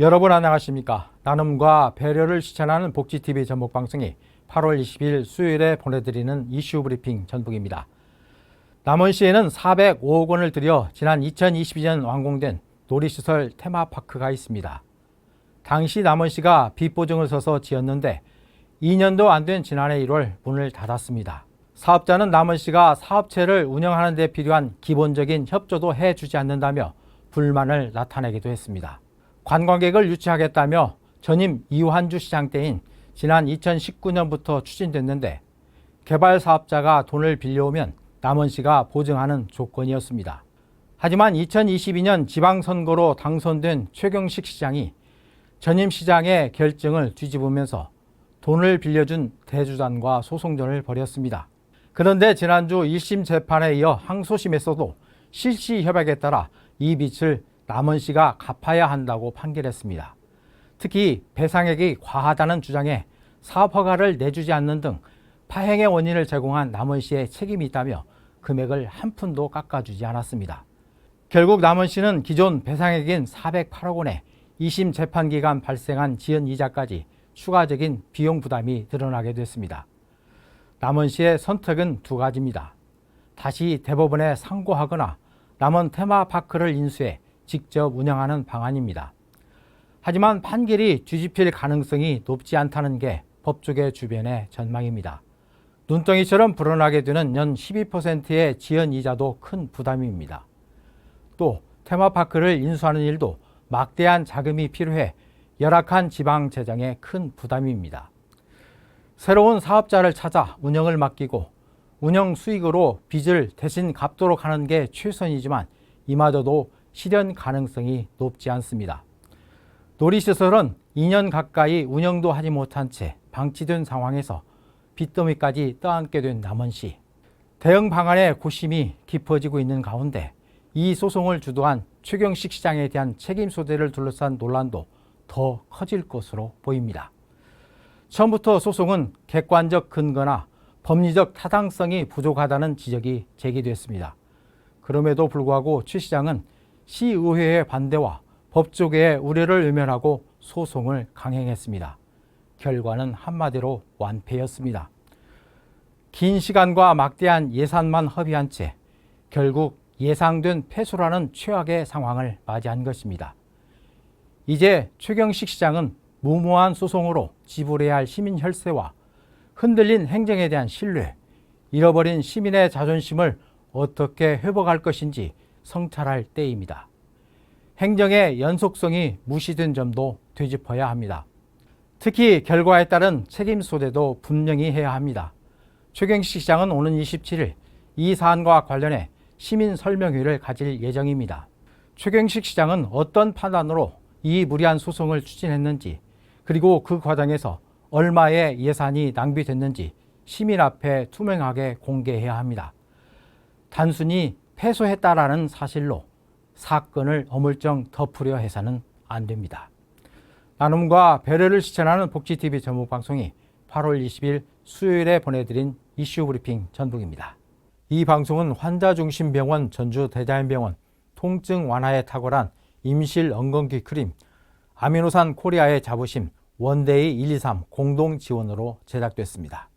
여러분 안녕하십니까? 나눔과 배려를 실천하는 복지TV 전북방송이 8월 20일 수요일에 보내드리는 이슈 브리핑 전북입니다. 남원시에는 405억 원을 들여 지난 2022년 완공된 놀이시설 테마파크가 있습니다. 당시 남원시가 빚 보증을 서서 지었는데 2년도 안 된 지난해 1월 문을 닫았습니다. 사업자는 남원시가 사업체를 운영하는 데 필요한 기본적인 협조도 해주지 않는다며 불만을 나타내기도 했습니다. 관광객을 유치하겠다며 전임 이완주 시장 때인 지난 2019년부터 추진됐는데 개발 사업자가 돈을 빌려오면 남원시가 보증하는 조건이었습니다. 하지만 2022년 지방선거로 당선된 최경식 시장이 전임 시장의 결정을 뒤집으면서 돈을 빌려준 대주단과 소송전을 벌였습니다. 그런데 지난주 1심 재판에 이어 항소심에서도 실시 협약에 따라 이 빚을 남원시가 갚아야 한다고 판결했습니다. 특히 배상액이 과하다는 주장에 사업허가를 내주지 않는 등 파행의 원인을 제공한 남원시의 책임이 있다며 금액을 한 푼도 깎아주지 않았습니다. 결국 남원시는 기존 배상액인 408억 원에 2심 재판 기간 발생한 지연 이자까지 추가적인 비용 부담이 드러나게 됐습니다. 남원시의 선택은 두 가지입니다. 다시 대법원에 상고하거나 남원 테마파크를 인수해 직접 운영하는 방안입니다. 하지만 판결이 뒤집힐 가능성이 높지 않다는 게 법조계 주변의 전망입니다. 눈덩이처럼 불어나게 되는 연 12%의 지연 이자도 큰 부담입니다. 또 테마파크를 인수하는 일도 막대한 자금이 필요해 열악한 지방 재정에 큰 부담입니다. 새로운 사업자를 찾아 운영을 맡기고 운영 수익으로 빚을 대신 갚도록 하는 게 최선이지만 이마저도 실현 가능성이 높지 않습니다. 놀이시설은 2년 가까이 운영도 하지 못한 채 방치된 상황에서 빚더미까지 떠안게 된 남원시. 대응 방안의 고심이 깊어지고 있는 가운데 이 소송을 주도한 최경식 시장에 대한 책임 소재를 둘러싼 논란도 더 커질 것으로 보입니다. 처음부터 소송은 객관적 근거나 법리적 타당성이 부족하다는 지적이 제기됐습니다. 그럼에도 불구하고 최 시장은 시의회의 반대와 법조계의 우려를 외면하고 소송을 강행했습니다. 결과는 한마디로 완패였습니다. 긴 시간과 막대한 예산만 허비한 채 결국 예상된 패소라는 최악의 상황을 맞이한 것입니다. 이제 최경식 시장은 무모한 소송으로 지불해야 할 시민 혈세와 흔들린 행정에 대한 신뢰, 잃어버린 시민의 자존심을 어떻게 회복할 것인지 성찰할 때입니다. 행정의 연속성이 무시된 점도 되짚어야 합니다. 특히 결과에 따른 책임 소재도 분명히 해야 합니다. 최경식 시장은 오는 27일 이 사안과 관련해 시민 설명회를 가질 예정입니다. 최경식 시장은 어떤 판단으로 이 무리한 소송을 추진했는지, 그리고 그 과정에서 얼마의 예산이 낭비됐는지 시민 앞에 투명하게 공개해야 합니다. 단순히 패소했다라는 사실로 사건을 어물쩡 덮으려 해서는 안 됩니다. 나눔과 배려를 실천하는 복지TV 전북방송이 8월 20일 수요일에 보내드린 이슈 브리핑 전북입니다. 이 방송은 환자중심병원 전주대자연병원, 통증 완화에 탁월한 임실 엉겅퀴 크림, 아미노산 코리아의 자부심, 원데이 123 공동 지원으로 제작됐습니다.